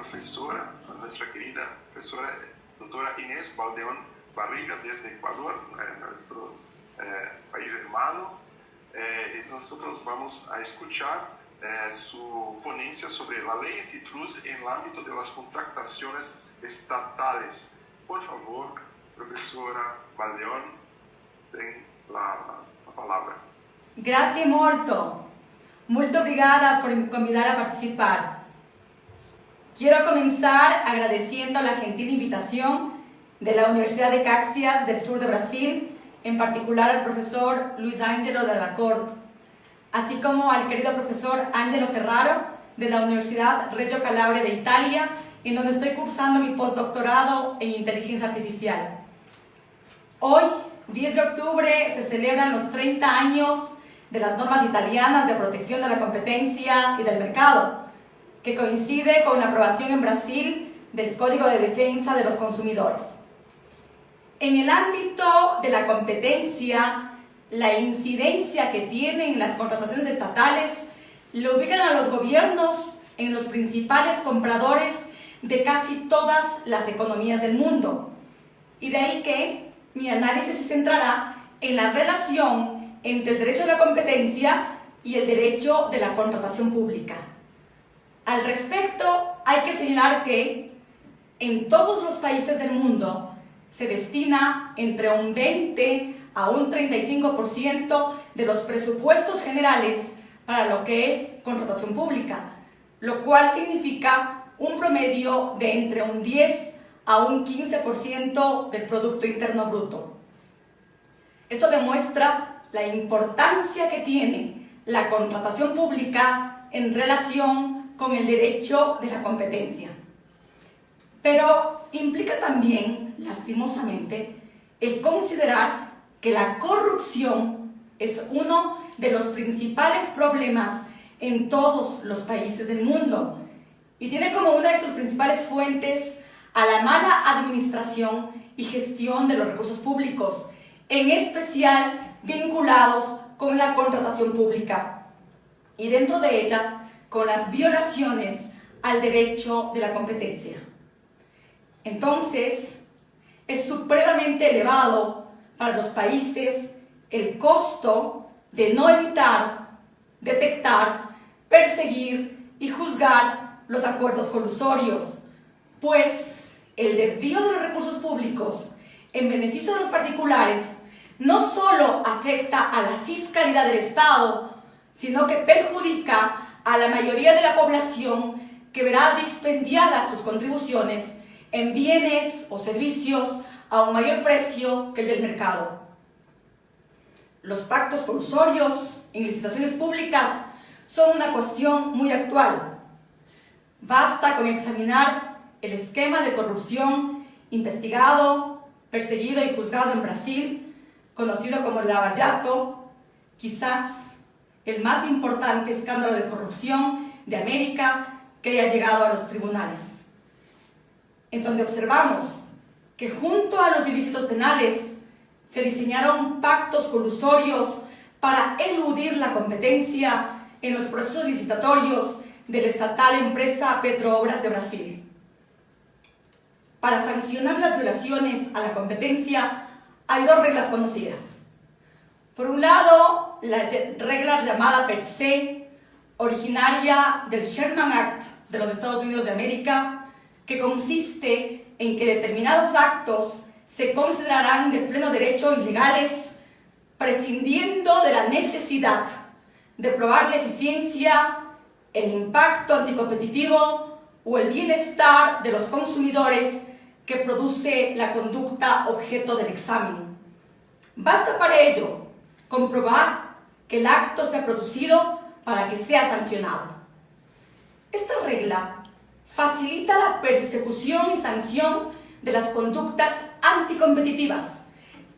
profesora, a nuestra querida profesora doctora Inés Baldeón Barriga desde Ecuador, nuestro país hermano. Nosotros vamos a escuchar su ponencia sobre la ley antitrust en el ámbito de las contrataciones estatales. Por favor, profesora Baldeón, ten la palabra. Grazie molto. Molto obrigada por convidar a participar. Quiero comenzar agradeciendo la gentil invitación de la Universidad de Caxias del sur de Brasil, en particular al profesor Luis Ángelo Dalla Corte, así como al querido profesor Angelo Ferraro de la Universidad Reggio Calabria de Italia, en donde estoy cursando mi postdoctorado en inteligencia artificial. Hoy, 10 de octubre, se celebran los 30 años de las normas italianas de protección de la competencia y del mercado, que coincide con la aprobación en Brasil del Código de Defensa de los Consumidores. En el ámbito de la competencia, la incidencia que tienen las contrataciones estatales lo ubican a los gobiernos en los principales compradores de casi todas las economías del mundo. Y de ahí que mi análisis se centrará en la relación entre el derecho de la competencia y el derecho de la contratación pública. Al respecto, hay que señalar que en todos los países del mundo se destina entre un 20 a un 35% de los presupuestos generales para lo que es contratación pública, lo cual significa un promedio de entre un 10 a un 15% del Producto Interno Bruto. Esto demuestra la importancia que tiene la contratación pública en relación con el derecho de la competencia. Pero implica también, lastimosamente, el considerar que la corrupción es uno de los principales problemas en todos los países del mundo y tiene como una de sus principales fuentes a la mala administración y gestión de los recursos públicos, en especial vinculados con la contratación pública y dentro de ella con las violaciones al derecho de la competencia. Entonces, es supremamente elevado para los países el costo de no evitar, detectar, perseguir y juzgar los acuerdos colusorios, pues el desvío de los recursos públicos en beneficio de los particulares no solo afecta a la fiscalidad del Estado, sino que perjudica a la mayoría de la población que verá dispendiadas sus contribuciones en bienes o servicios a un mayor precio que el del mercado. Los pactos colusorios en licitaciones públicas son una cuestión muy actual. Basta con examinar el esquema de corrupción investigado, perseguido y juzgado en Brasil, conocido como el Lava Jato, quizás el más importante escándalo de corrupción de América que haya llegado a los tribunales, en donde observamos que junto a los ilícitos penales se diseñaron pactos colusorios para eludir la competencia en los procesos licitatorios de la estatal empresa Petroobras de Brasil. Para sancionar las violaciones a la competencia hay dos reglas conocidas. Por un lado, la regla llamada per se, originaria del Sherman Act de los Estados Unidos de América, que consiste en que determinados actos se considerarán de pleno derecho ilegales, prescindiendo de la necesidad de probar la eficiencia, el impacto anticompetitivo o el bienestar de los consumidores que produce la conducta objeto del examen. Basta para ello comprobar que el acto se ha producido para que sea sancionado. Esta regla facilita la persecución y sanción de las conductas anticompetitivas,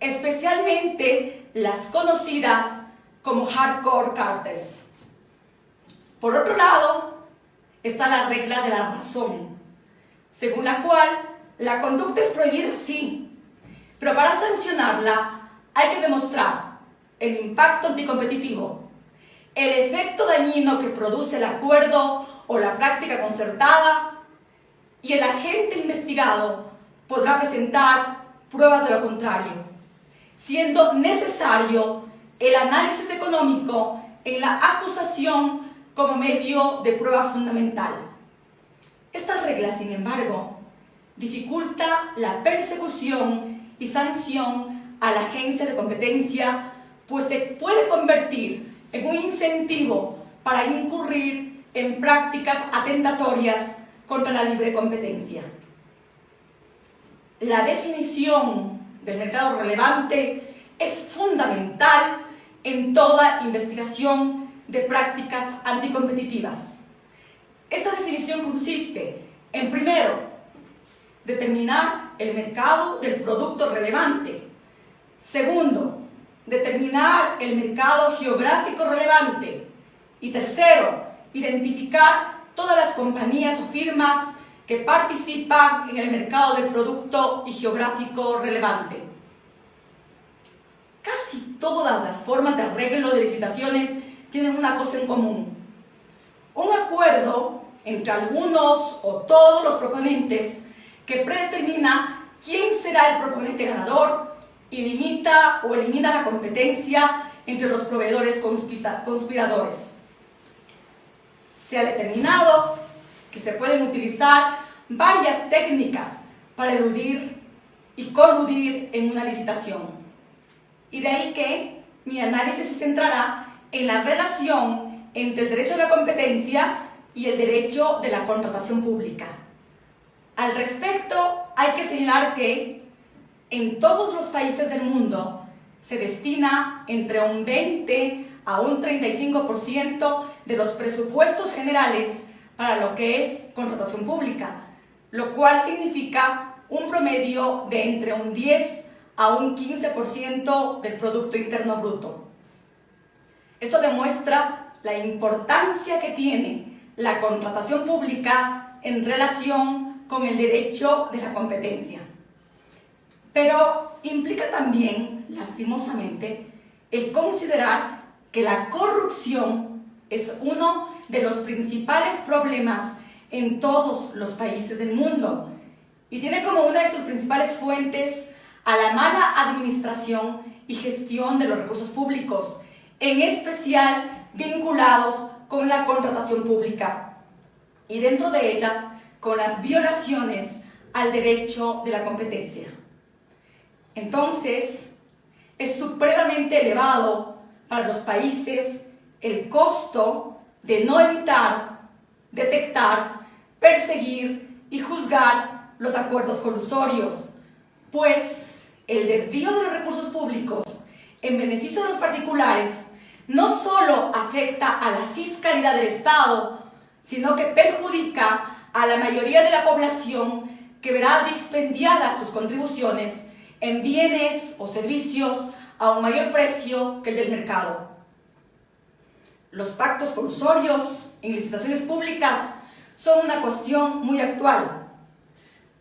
especialmente las conocidas como hardcore cartels. Por otro lado, está la regla de la razón, según la cual la conducta es prohibida, sí, pero para sancionarla hay que demostrar el impacto anticompetitivo, el efecto dañino que produce el acuerdo o la práctica concertada, y el agente investigado podrá presentar pruebas de lo contrario, siendo necesario el análisis económico en la acusación como medio de prueba fundamental. Esta regla, sin embargo, dificulta la persecución y sanción a la agencia de competencia, pues se puede convertir en un incentivo para incurrir en prácticas atentatorias contra la libre competencia. La definición del mercado relevante es fundamental en toda investigación de prácticas anticompetitivas. Esta definición consiste en, primero, determinar el mercado del producto relevante. Segundo, determinar el mercado geográfico relevante. Y tercero, identificar todas las compañías o firmas que participan en el mercado del producto y geográfico relevante. Casi todas las formas de arreglo de licitaciones tienen una cosa en común: un acuerdo entre algunos o todos los proponentes que predetermina quién será el proponente ganador y limita o elimina la competencia entre los proveedores conspiradores. Se ha determinado que se pueden utilizar varias técnicas para eludir y coludir en una licitación. Y de ahí que mi análisis se centrará en la relación entre el derecho de la competencia y el derecho de la contratación pública. Al respecto, hay que señalar que en todos los países del mundo se destina entre un 20 a un 35% de los presupuestos generales para lo que es contratación pública, lo cual significa un promedio de entre un 10 a un 15% del Producto Interno Bruto. Esto demuestra la importancia que tiene la contratación pública en relación con el derecho de la competencia. Pero implica también, lastimosamente, el considerar que la corrupción es uno de los principales problemas en todos los países del mundo y tiene como una de sus principales fuentes a la mala administración y gestión de los recursos públicos, en especial vinculados con la contratación pública y dentro de ella con las violaciones al derecho de la competencia. Entonces, es supremamente elevado para los países el costo de no evitar, detectar, perseguir y juzgar los acuerdos colusorios, pues el desvío de los recursos públicos en beneficio de los particulares no solo afecta a la fiscalidad del Estado, sino que perjudica a la mayoría de la población que verá dispendiadas sus contribuciones en bienes o servicios a un mayor precio que el del mercado. Los pactos colusorios en licitaciones públicas son una cuestión muy actual.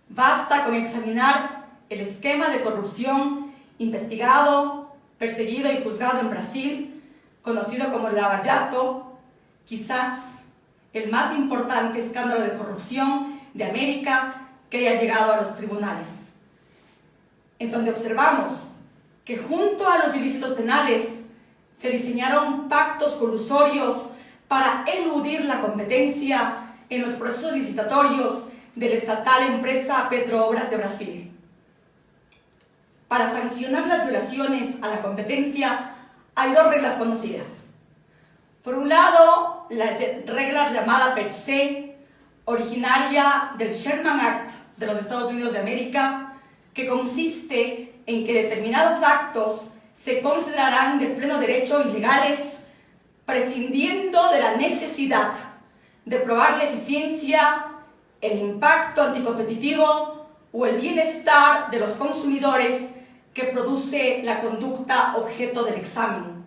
Basta con examinar el esquema de corrupción investigado, perseguido y juzgado en Brasil, conocido como el Lava Jato, quizás el más importante escándalo de corrupción de América que haya llegado a los tribunales, en donde observamos que junto a los ilícitos penales se diseñaron pactos colusorios para eludir la competencia en los procesos licitatorios de la estatal empresa Petrobras de Brasil. Para sancionar las violaciones a la competencia hay dos reglas conocidas. Por un lado, la regla llamada per se, originaria del Sherman Act de los Estados Unidos de América, que consiste en que determinados actos se considerarán de pleno derecho ilegales, prescindiendo de la necesidad de probar la eficiencia, el impacto anticompetitivo o el bienestar de los consumidores que produce la conducta objeto del examen.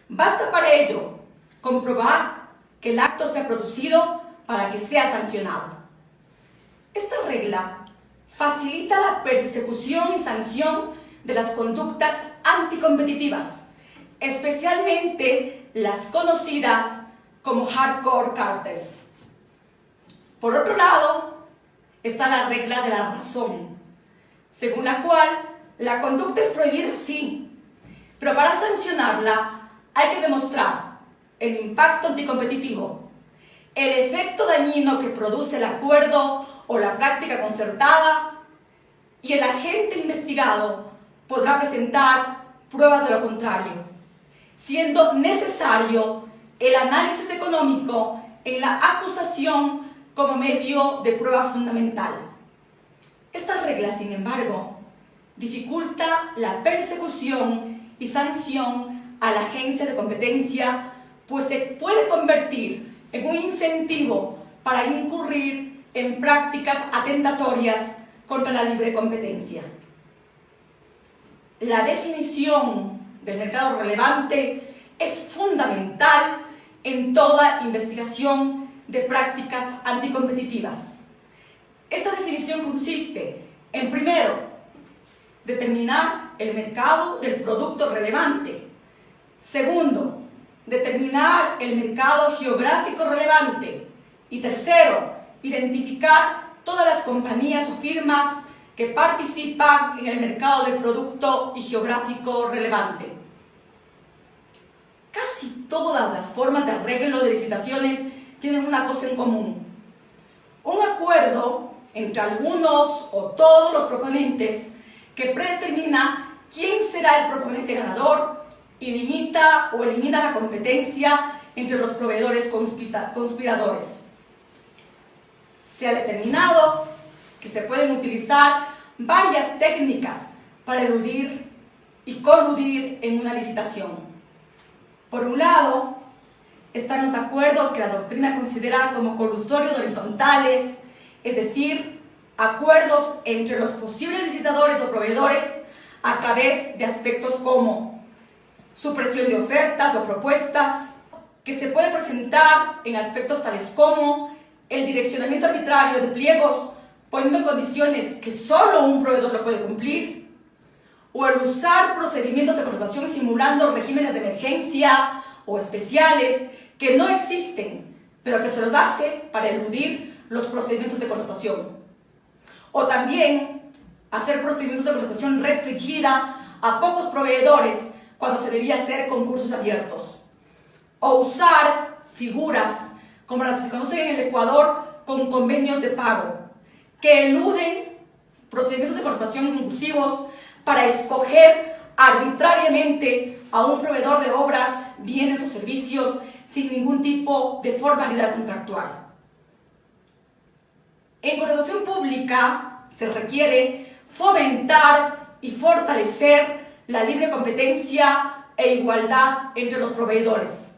Basta para ello comprobar que el acto se ha producido para que sea sancionado. Esta regla facilita la persecución y sanción de las conductas anticompetitivas, especialmente las conocidas como hardcore cartels. Por otro lado, está la regla de la razón, según la cual la conducta es prohibida, sí, pero para sancionarla hay que demostrar el impacto anticompetitivo, el efecto dañino que produce el acuerdo o la práctica concertada, y el agente investigado podrá presentar pruebas de lo contrario, siendo necesario el análisis económico en la acusación como medio de prueba fundamental. Esta regla, sin embargo, dificulta la persecución y sanción a la agencia de competencia, pues se puede convertir en un incentivo para incurrir en prácticas atentatorias contra la libre competencia. La definición del mercado relevante es fundamental en toda investigación de prácticas anticompetitivas. Esta definición consiste en, primero, determinar el mercado del producto relevante. Segundo, determinar el mercado geográfico relevante. Y tercero, identificar todas las compañías o firmas que participan en el mercado del producto y geográfico relevante. Casi todas las formas de arreglo de licitaciones tienen una cosa en común: un acuerdo entre algunos o todos los proponentes que predetermina quién será el proponente ganador y limita o elimina la competencia entre los proveedores conspiradores. Se ha determinado que se pueden utilizar varias técnicas para eludir y coludir en una licitación. Por un lado, están los acuerdos que la doctrina considera como colusorios horizontales, es decir, acuerdos entre los posibles licitadores o proveedores a través de aspectos como supresión de ofertas o propuestas, que se puede presentar en aspectos tales como el direccionamiento arbitrario de pliegos poniendo condiciones que solo un proveedor lo puede cumplir, o el usar procedimientos de contratación simulando regímenes de emergencia o especiales que no existen, pero que se los hace para eludir los procedimientos de contratación. O también hacer procedimientos de contratación restringida a pocos proveedores cuando se debía hacer concursos abiertos. O usar figuras como las que se conocen en el Ecuador con convenios de pago, que eluden procedimientos de contratación inclusivos para escoger arbitrariamente a un proveedor de obras, bienes o servicios sin ningún tipo de formalidad contractual. En contratación pública se requiere fomentar y fortalecer la libre competencia e igualdad entre los proveedores.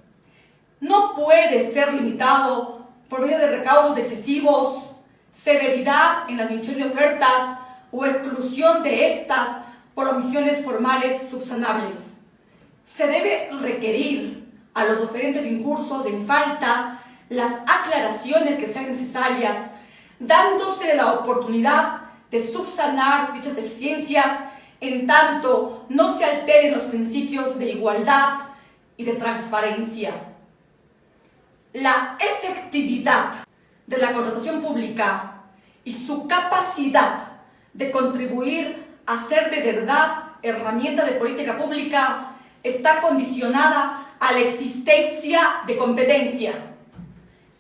No puede ser limitado por medio de recaudos excesivos, severidad en la admisión de ofertas o exclusión de estas por omisiones formales subsanables. Se debe requerir a los oferentes incursos en falta las aclaraciones que sean necesarias, dándose la oportunidad de subsanar dichas deficiencias en tanto no se alteren los principios de igualdad y de transparencia. La efectividad de la contratación pública y su capacidad de contribuir a ser de verdad herramienta de política pública está condicionada a la existencia de competencia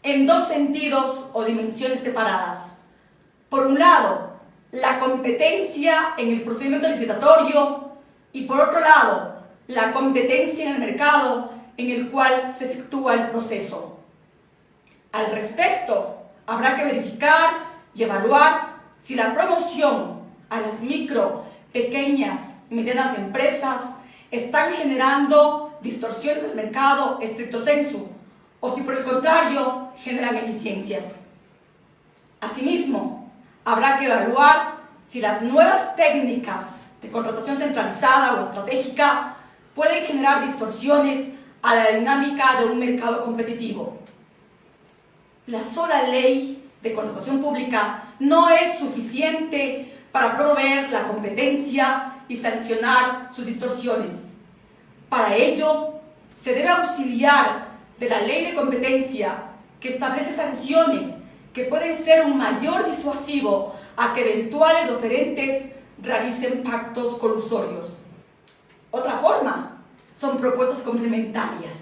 en dos sentidos o dimensiones separadas. Por un lado, la competencia en el procedimiento licitatorio y por otro lado, la competencia en el mercado en el cual se efectúa el proceso. Al respecto, habrá que verificar y evaluar si la promoción a las micro, pequeñas y medianas empresas están generando distorsiones del mercado estricto sensu, o si por el contrario generan eficiencias. Asimismo, habrá que evaluar si las nuevas técnicas de contratación centralizada o estratégica pueden generar distorsiones a la dinámica de un mercado competitivo. La sola ley de contratación pública no es suficiente para promover la competencia y sancionar sus distorsiones. Para ello, se debe auxiliar de la ley de competencia que establece sanciones que pueden ser un mayor disuasivo a que eventuales oferentes realicen pactos colusorios. Otra forma son propuestas complementarias.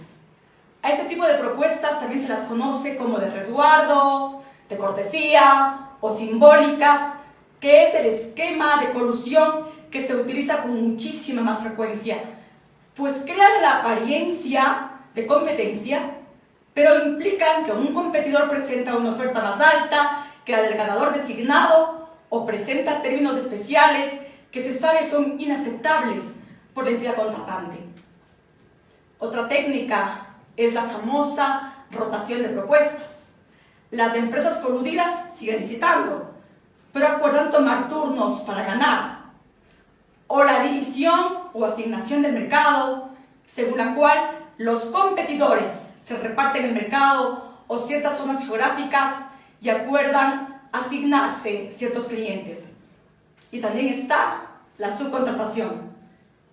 A este tipo de propuestas también se las conoce como de resguardo, de cortesía o simbólicas, que es el esquema de colusión que se utiliza con muchísima más frecuencia, pues crean la apariencia de competencia, pero implican que un competidor presenta una oferta más alta que la del ganador designado o presenta términos especiales que se sabe son inaceptables por la entidad contratante. Otra técnica es la famosa rotación de propuestas. Las empresas coludidas siguen licitando, pero acuerdan tomar turnos para ganar. O la división o asignación del mercado, según la cual los competidores se reparten el mercado o ciertas zonas geográficas y acuerdan asignarse ciertos clientes. Y también está la subcontratación,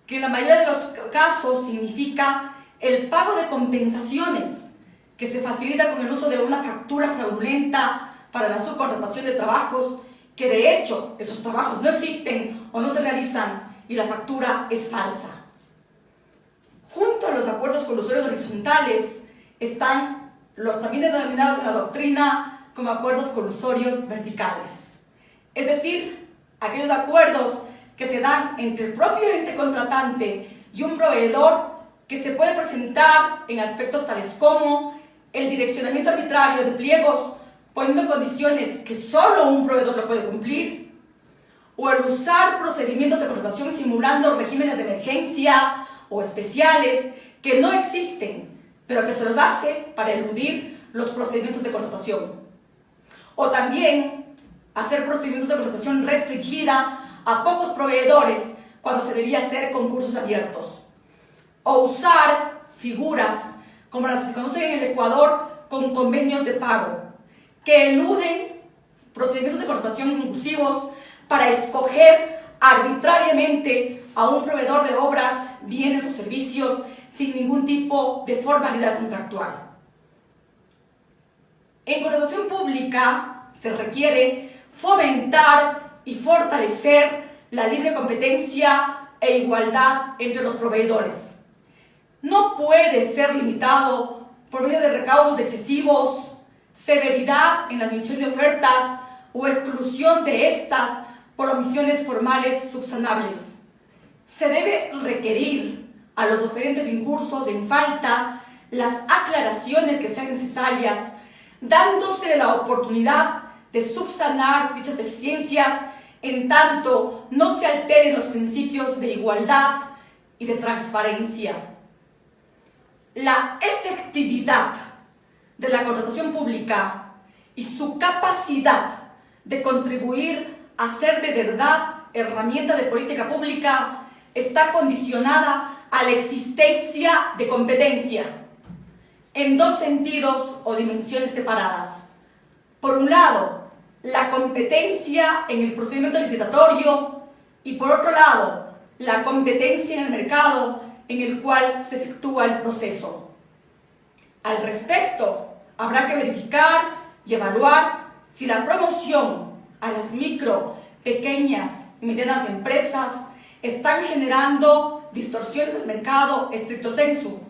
que en la mayoría de los casos significa el pago de compensaciones que se facilita con el uso de una factura fraudulenta para la subcontratación de trabajos que de hecho esos trabajos no existen o no se realizan y la factura es falsa. Junto a los acuerdos colusorios horizontales están los también denominados en la doctrina como acuerdos colusorios verticales, es decir, aquellos acuerdos que se dan entre el propio ente contratante y un proveedor que se puede presentar en aspectos tales como el direccionamiento arbitrario de pliegos poniendo condiciones que solo un proveedor lo puede cumplir, o el usar procedimientos de contratación simulando regímenes de emergencia o especiales que no existen, pero que se los hace para eludir los procedimientos de contratación. O también hacer procedimientos de contratación restringida a pocos proveedores cuando se debía hacer concursos abiertos. O usar figuras como las que se conocen en el Ecuador con convenios de pago, que eluden procedimientos de contratación concursivos para escoger arbitrariamente a un proveedor de obras, bienes o servicios sin ningún tipo de formalidad contractual. En contratación pública se requiere fomentar y fortalecer la libre competencia e igualdad entre los proveedores. No puede ser limitado por medio de recaudos excesivos, severidad en la admisión de ofertas o exclusión de estas por omisiones formales subsanables. Se debe requerir a los oferentes incursos en falta las aclaraciones que sean necesarias, dándose la oportunidad de subsanar dichas deficiencias en tanto no se alteren los principios de igualdad y de transparencia. La efectividad de la contratación pública y su capacidad de contribuir a ser de verdad herramienta de política pública está condicionada a la existencia de competencia en dos sentidos o dimensiones separadas. Por un lado, la competencia en el procedimiento licitatorio y por otro lado, la competencia en el mercado en el cual se efectúa el proceso. Al respecto, habrá que verificar y evaluar si la promoción a las micro, pequeñas y medianas empresas están generando distorsiones del mercado estricto sensu,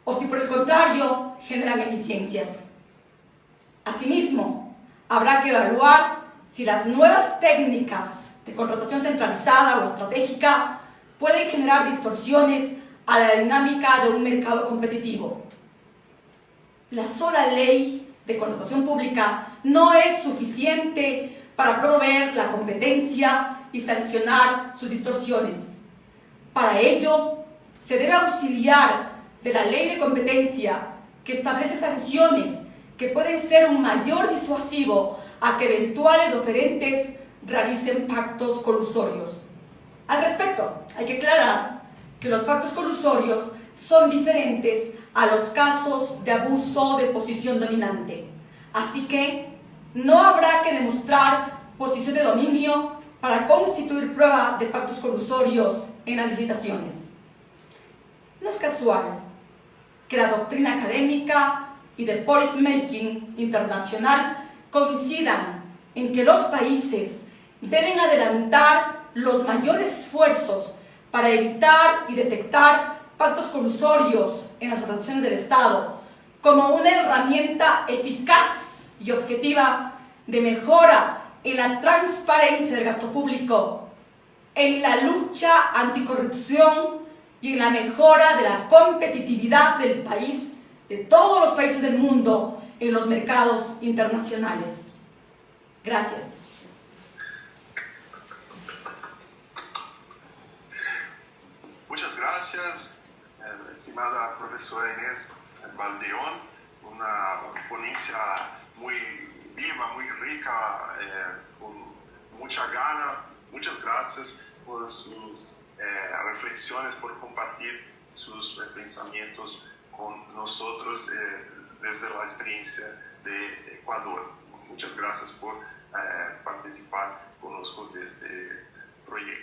o si por el contrario generan eficiencias. Asimismo, habrá que evaluar si las nuevas técnicas de contratación centralizada o estratégica pueden generar distorsiones a la dinámica de un mercado competitivo. La sola ley de contratación pública no es suficiente para promover la competencia y sancionar sus distorsiones. Para ello, se debe auxiliar de la ley de competencia que establece sanciones que pueden ser un mayor disuasivo a que eventuales oferentes realicen pactos colusorios. Al respecto, hay que aclarar que los pactos colusorios son diferentes a los casos de abuso de posición dominante. Así que no habrá que demostrar posición de dominio para constituir prueba de pactos colusorios en las licitaciones. No es casual que la doctrina académica y de policymaking internacional coincidan en que los países deben adelantar los mayores esfuerzos para evitar y detectar pactos colusorios en las transacciones del Estado como una herramienta eficaz y objetiva de mejora en la transparencia del gasto público, en la lucha anticorrupción y en la mejora de la competitividad del país, de todos los países del mundo, en los mercados internacionales. Gracias. Muchas gracias, estimada profesora Inés Baldeón, una ponencia muy viva, muy rica, con mucha gana. Muchas gracias por sus reflexiones, por compartir sus pensamientos con nosotros desde la experiencia de Ecuador. Muchas gracias por participar con nosotros de este proyecto.